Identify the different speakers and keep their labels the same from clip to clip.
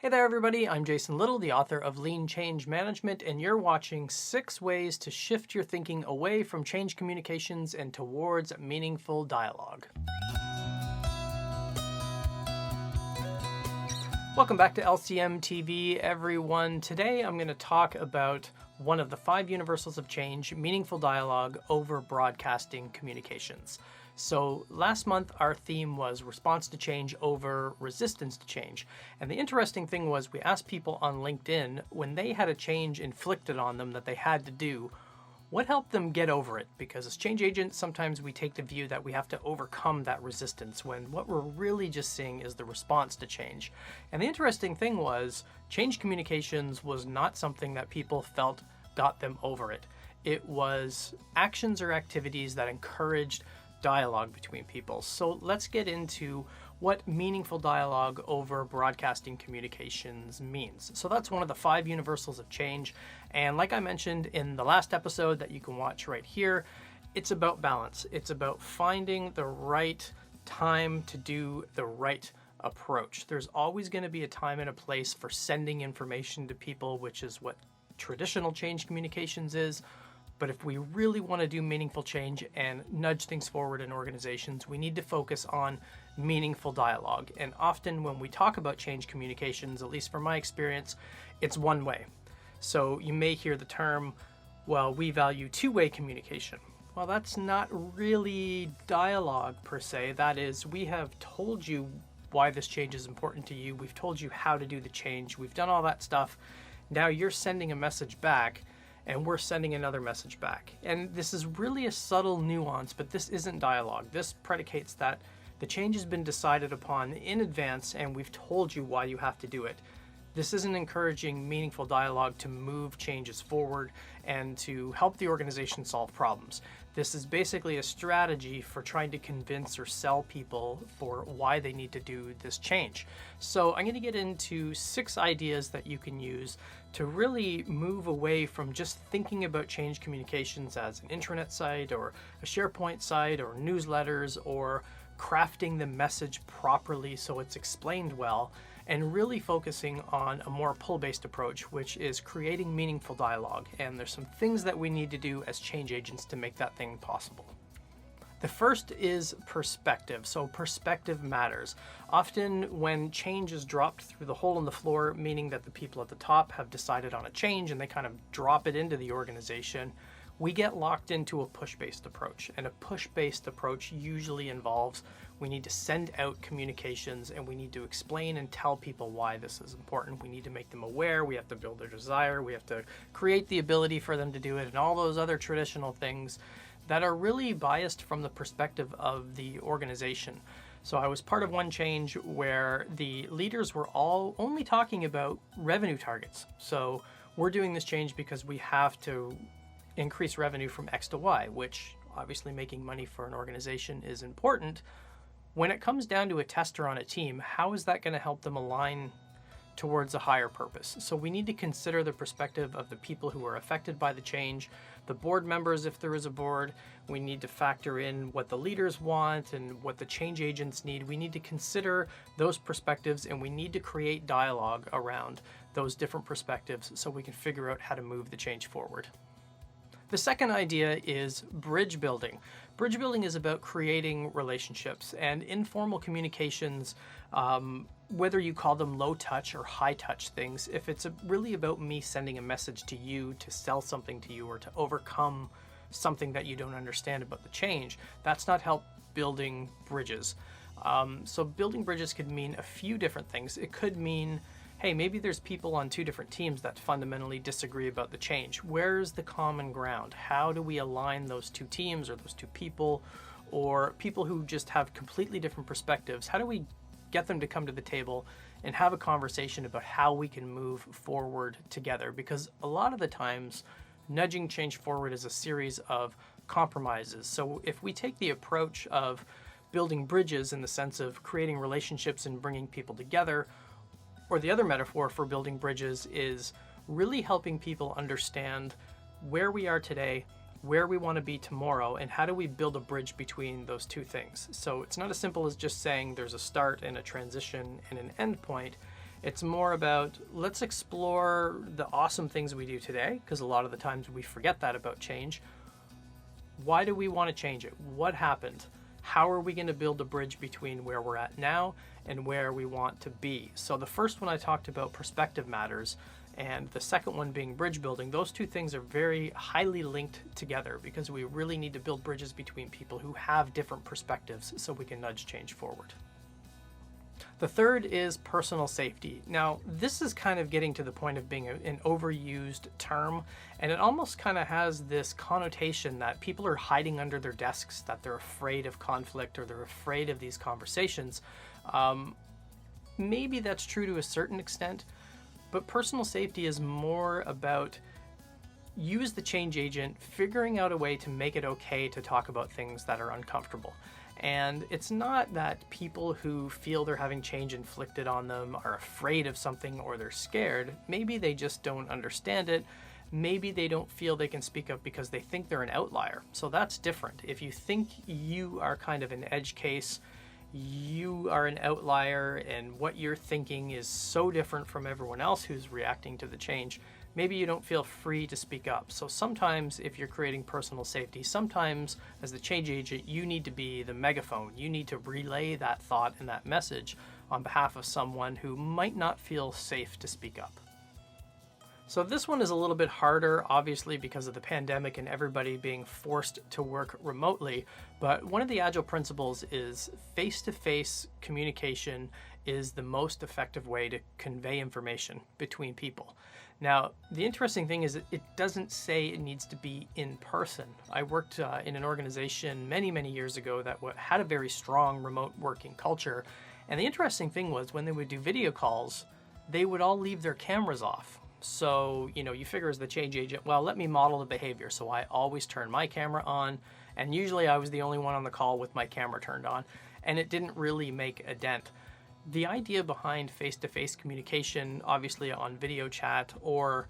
Speaker 1: Hey there, everybody. I'm Jason Little, the author of Lean Change Management, and you're watching 6 Ways to Shift Your Thinking Away from Change Communications and Towards Meaningful Dialogue. Welcome back to LCM TV, everyone. Today I'm going to talk about one of the 5 universals of change, meaningful dialogue over broadcasting communications. So last month our theme was response to change over resistance to change. And the interesting thing was we asked people on LinkedIn when they had a change inflicted on them that they had to do, what helped them get over it? Because as change agents, sometimes we take the view that we have to overcome that resistance when what we're really just seeing is the response to change. And the interesting thing was change communications was not something that people felt got them over it. It was actions or activities that encouraged dialogue between people. So let's get into what meaningful dialogue over broadcasting communications means. So that's one of the 5 universals of change. And like I mentioned in the last episode that you can watch right here, it's about balance. It's about finding the right time to do the right approach. There's always going to be a time and a place for sending information to people, which is what traditional change communications is. But if we really want to do meaningful change and nudge things forward in organizations, we need to focus on meaningful dialogue. And often when we talk about change communications, at least from my experience, it's one way. So you may hear the term, well, we value two-way communication. Well, that's not really dialogue per se. That is, we have told you why this change is important to you. We've told you how to do the change. We've done all that stuff. Now you're sending a message back, and we're sending another message back. And this is really a subtle nuance, but this isn't dialogue. This predicates that the change has been decided upon in advance and we've told you why you have to do it. This isn't encouraging meaningful dialogue to move changes forward and to help the organization solve problems. This is basically a strategy for trying to convince or sell people for why they need to do this change. So I'm going to get into 6 ideas that you can use to really move away from just thinking about change communications as an intranet site or a SharePoint site or newsletters or crafting the message properly so it's explained well, and really focusing on a more pull-based approach, which is creating meaningful dialogue. And there's some things that we need to do as change agents to make that thing possible. The first is perspective. So perspective matters. Often when change is dropped through the hole in the floor, meaning that the people at the top have decided on a change and they kind of drop it into the organization, we get locked into a push-based approach. And a push-based approach usually involves we need to send out communications and we need to explain and tell people why this is important. We need to make them aware. We have to build their desire. We have to create the ability for them to do it and all those other traditional things that are really biased from the perspective of the organization. So I was part of one change where the leaders were all only talking about revenue targets. So we're doing this change because we have to increase revenue from X to Y, which obviously making money for an organization is important. When it comes down to a tester on a team, how is that going to help them align towards a higher purpose? So we need to consider the perspective of the people who are affected by the change, the board members if there is a board. We need to factor in what the leaders want and what the change agents need. We need to consider those perspectives and we need to create dialogue around those different perspectives so we can figure out how to move the change forward. The second idea is bridge building. Bridge building is about creating relationships and informal communications, whether you call them low touch or high touch things. If it's really about me sending a message to you to sell something to you or to overcome something that you don't understand about the change, that's not help building bridges. So building bridges could mean a few different things. It could mean, hey, maybe there's people on 2 different teams that fundamentally disagree about the change. Where's the common ground? How do we align those 2 teams or those 2 people or people who just have completely different perspectives? How do we get them to come to the table and have a conversation about how we can move forward together? Because a lot of the times, nudging change forward is a series of compromises. So if we take the approach of building bridges in the sense of creating relationships and bringing people together, or the other metaphor for building bridges is really helping people understand where we are today, where we want to be tomorrow, and how do we build a bridge between those 2 things. So it's not as simple as just saying there's a start and a transition and an end point. It's more about, let's explore the awesome things we do today, because a lot of the times we forget that about change. Why do we want to change it? What happened? How are we going to build a bridge between where we're at now and where we want to be? So the first one I talked about, perspective matters, and the second one being bridge building. Those two things are very highly linked together because we really need to build bridges between people who have different perspectives so we can nudge change forward. The third is personal safety. Now, this is kind of getting to the point of being an overused term, and it almost kind of has this connotation that people are hiding under their desks, that they're afraid of conflict or they're afraid of these conversations. Maybe that's true to a certain extent, but personal safety is more about you as the change agent figuring out a way to make it okay to talk about things that are uncomfortable. And it's not that people who feel they're having change inflicted on them are afraid of something or they're scared. Maybe they just don't understand it. Maybe they don't feel they can speak up because they think they're an outlier. So that's different. If you think you are kind of an edge case, you are an outlier, and what you're thinking is so different from everyone else who's reacting to the change, maybe you don't feel free to speak up. So sometimes if you're creating personal safety, sometimes as the change agent, you need to be the megaphone. You need to relay that thought and that message on behalf of someone who might not feel safe to speak up. So this one is a little bit harder, obviously, because of the pandemic and everybody being forced to work remotely. But one of the Agile principles is face-to-face communication is the most effective way to convey information between people. Now, the interesting thing is it doesn't say it needs to be in person. I worked in an organization many, many years ago that had a very strong remote working culture. And the interesting thing was when they would do video calls, they would all leave their cameras off. So, you figure as the change agent, well, let me model the behavior. So I always turn my camera on, and usually I was the only one on the call with my camera turned on, and it didn't really make a dent. The idea behind face-to-face communication, obviously on video chat, or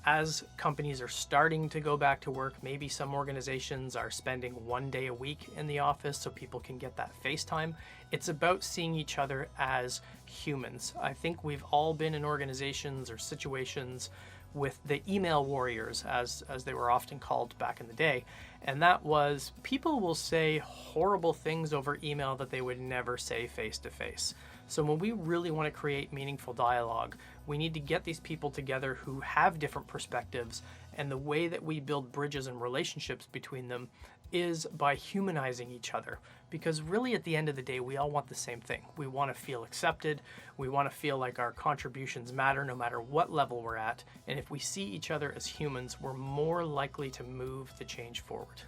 Speaker 1: as companies are starting to go back to work, maybe some organizations are spending 1 day a week in the office so people can get that face time. It's about seeing each other as humans. I think we've all been in organizations or situations with the email warriors, as they were often called back in the day. And that was, people will say horrible things over email that they would never say face to face. So when we really want to create meaningful dialogue, we need to get these people together who have different perspectives, and the way that we build bridges and relationships between them is by humanizing each other. Because really at the end of the day, we all want the same thing. We want to feel accepted. We want to feel like our contributions matter no matter what level we're at. And if we see each other as humans, we're more likely to move the change forward.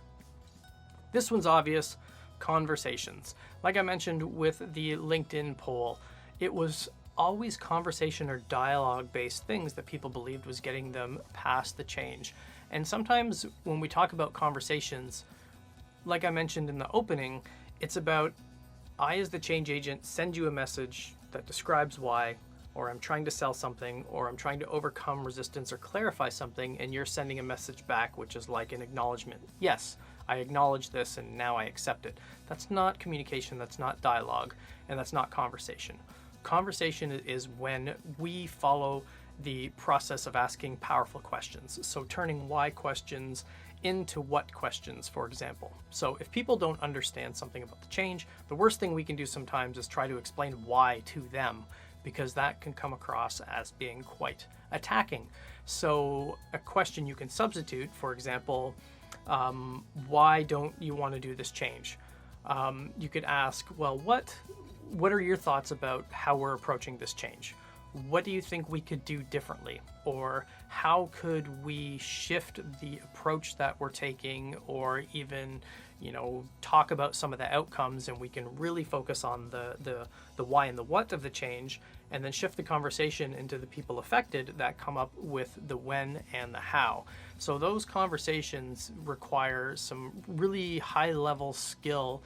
Speaker 1: This one's obvious. Conversations. Like I mentioned with the LinkedIn poll, it was always conversation or dialogue based things that people believed was getting them past the change. And sometimes when we talk about conversations, like I mentioned in the opening, it's about I as the change agent send you a message that describes why, or I'm trying to sell something, or I'm trying to overcome resistance or clarify something, and you're sending a message back which is like an acknowledgement. Yes, I acknowledge this and now I accept it. That's not communication, that's not dialogue, and that's not conversation. Conversation is when we follow the process of asking powerful questions. So turning why questions into what questions, for example. So if people don't understand something about the change, the worst thing we can do sometimes is try to explain why to them, because that can come across as being quite attacking. So a question you can substitute, for example, why don't you want to do this change? You could ask, well, what are your thoughts about how we're approaching this change? What do you think we could do differently? Or how could we shift the approach that we're taking, or even, talk about some of the outcomes, and we can really focus on the why and the what of the change, and then shift the conversation into the people affected that come up with the when and the how. So those conversations require some really high level skill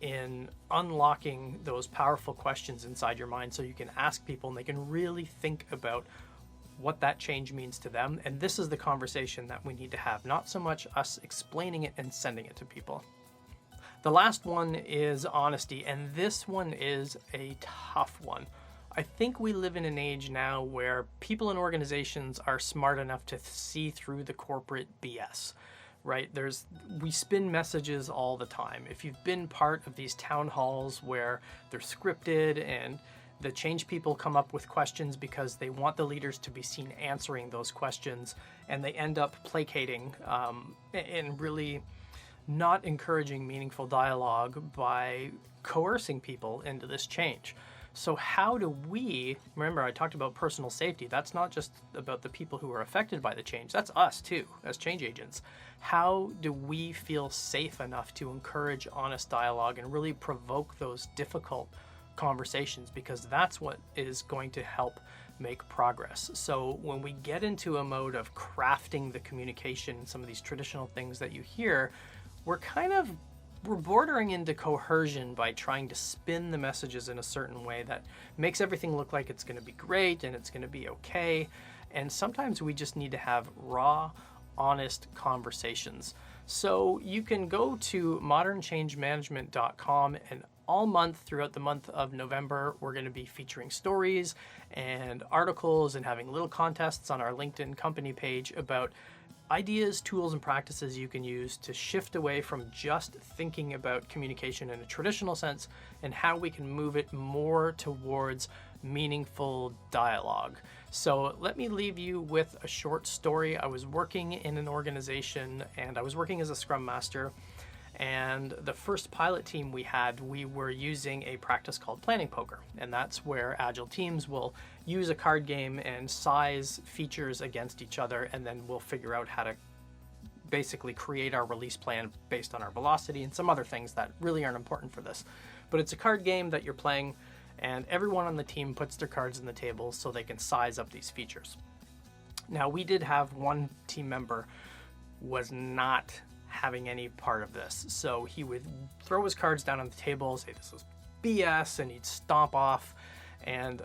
Speaker 1: in unlocking those powerful questions inside your mind, so you can ask people and they can really think about what that change means to them. And this is the conversation that we need to have, not so much us explaining it and sending it to people. The last one is honesty, and this one is a tough one. I think we live in an age now where people in organizations are smart enough to see through the corporate BS, right? We spin messages all the time. If you've been part of these town halls where they're scripted and the change people come up with questions because they want the leaders to be seen answering those questions, and they end up placating and really not encouraging meaningful dialogue by coercing people into this change. So how do we, remember I talked about personal safety, that's not just about the people who are affected by the change, that's us too, as change agents. How do we feel safe enough to encourage honest dialogue and really provoke those difficult conversations, because that's what is going to help make progress. So when we get into a mode of crafting the communication, some of these traditional things that you hear, we're bordering into coercion by trying to spin the messages in a certain way that makes everything look like it's going to be great and it's going to be okay. And sometimes we just need to have raw, honest conversations. So you can go to modernchangemanagement.com, and all month throughout the month of November, we're going to be featuring stories and articles and having little contests on our LinkedIn company page about ideas, tools, and practices you can use to shift away from just thinking about communication in a traditional sense and how we can move it more towards meaningful dialogue. So let me leave you with a short story. I was working in an organization and I was working as a Scrum Master, and the first pilot team we were using a practice called planning poker, and that's where agile teams will use a card game and size features against each other, and then we'll figure out how to basically create our release plan based on our velocity and some other things that really aren't important for this. But it's a card game that you're playing, and everyone on the team puts their cards on the table so they can size up these features. Now, we did have one team member was not having any part of this. So he would throw his cards down on the table, say this was BS, and he'd stomp off. And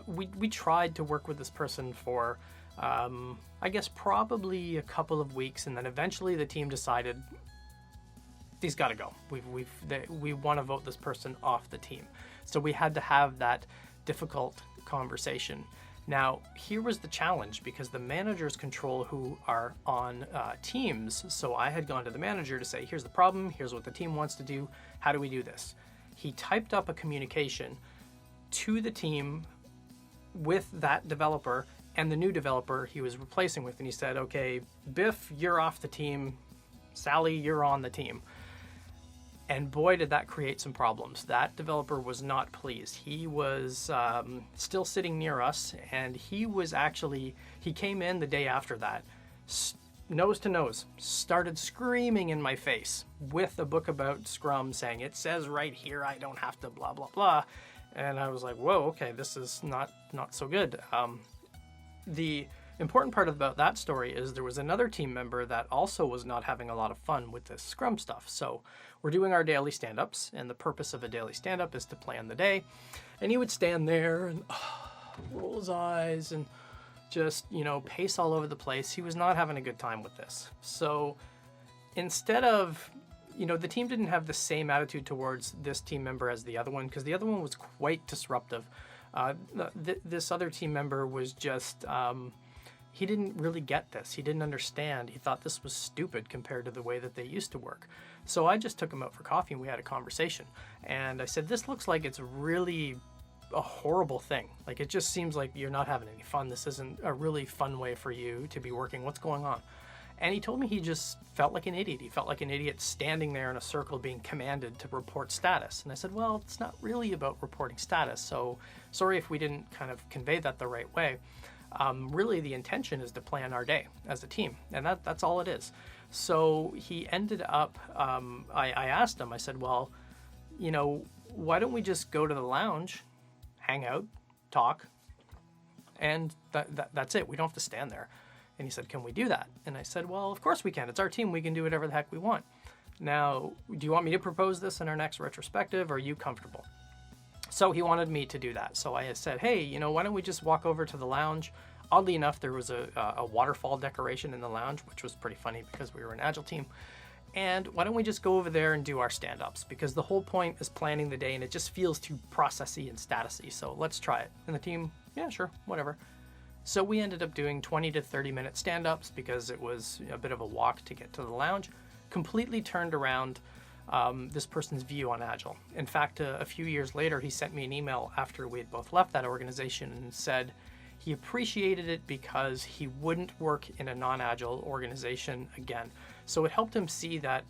Speaker 1: we tried to work with this person for, I guess, probably a couple of weeks. And then eventually the team decided, he's got to go. We want to vote this person off the team. So we had to have that difficult conversation. Now, here was the challenge, because the managers control who are on teams. So I had gone to the manager to say, here's the problem, here's what the team wants to do, how do we do this? He typed up a communication to the team with that developer and the new developer he was replacing with. And he said, okay, Biff, you're off the team. Sally, you're on the team. And boy, did that create some problems. That developer was not pleased. He was still sitting near us, and he came in the day after that, nose to nose, started screaming in my face with a book about Scrum saying, it says right here I don't have to blah, blah, blah. And I was like, whoa, okay, this is not so good. The important part about that story is there was another team member that also was not having a lot of fun with this Scrum stuff. So we're doing our daily stand-ups, and the purpose of a daily stand-up is to plan the day. And he would stand there and roll his eyes and just, pace all over the place. He was not having a good time with this. So instead of, the team didn't have the same attitude towards this team member as the other one, because the other one was quite disruptive. This other team member was just, he didn't really get this. He didn't understand. He thought this was stupid compared to the way that they used to work. So I just took him out for coffee and we had a conversation. And I said, this looks like it's really a horrible thing. Like, it just seems like you're not having any fun. This isn't a really fun way for you to be working. What's going on? And he told me he just felt like an idiot. He felt like an idiot standing there in a circle being commanded to report status. And I said, well, it's not really about reporting status. So sorry if we didn't kind of convey that the right way. Really, the intention is to plan our day as a team, and that's all it is. So he ended up, I asked him, I said, well, why don't we just go to the lounge, hang out, talk, and that's it. We don't have to stand there. And he said, can we do that? And I said, well, of course we can. It's our team. We can do whatever the heck we want. Now, do you want me to propose this in our next retrospective? Or are you comfortable? So he wanted me to do that. So I said, hey, why don't we just walk over to the lounge? Oddly enough, there was a waterfall decoration in the lounge, which was pretty funny because we were an agile team. And why don't we just go over there and do our stand-ups? Because the whole point is planning the day and it just feels too processy and statusy. So let's try it. And the team, yeah, sure, whatever. So we ended up doing 20 to 30 minute stand-ups because it was a bit of a walk to get to the lounge. Completely turned around this person's view on Agile. In fact, a few years later, he sent me an email after we had both left that organization and said he appreciated it because he wouldn't work in a non-Agile organization again. So it helped him see that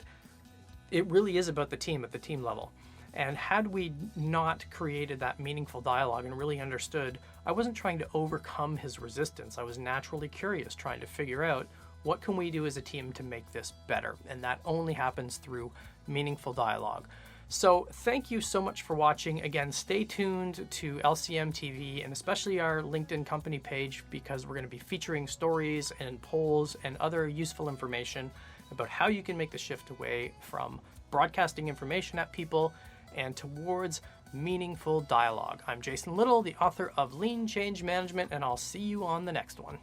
Speaker 1: it really is about the team at the team level. And had we not created that meaningful dialogue and really understood, I wasn't trying to overcome his resistance. I was naturally curious, trying to figure out what can we do as a team to make this better. And that only happens through meaningful dialogue. So thank you so much for watching. Again, stay tuned to LCM TV and especially our LinkedIn company page, because we're going to be featuring stories and polls and other useful information about how you can make the shift away from broadcasting information at people and towards meaningful dialogue. I'm Jason Little, the author of Lean Change Management, and I'll see you on the next one.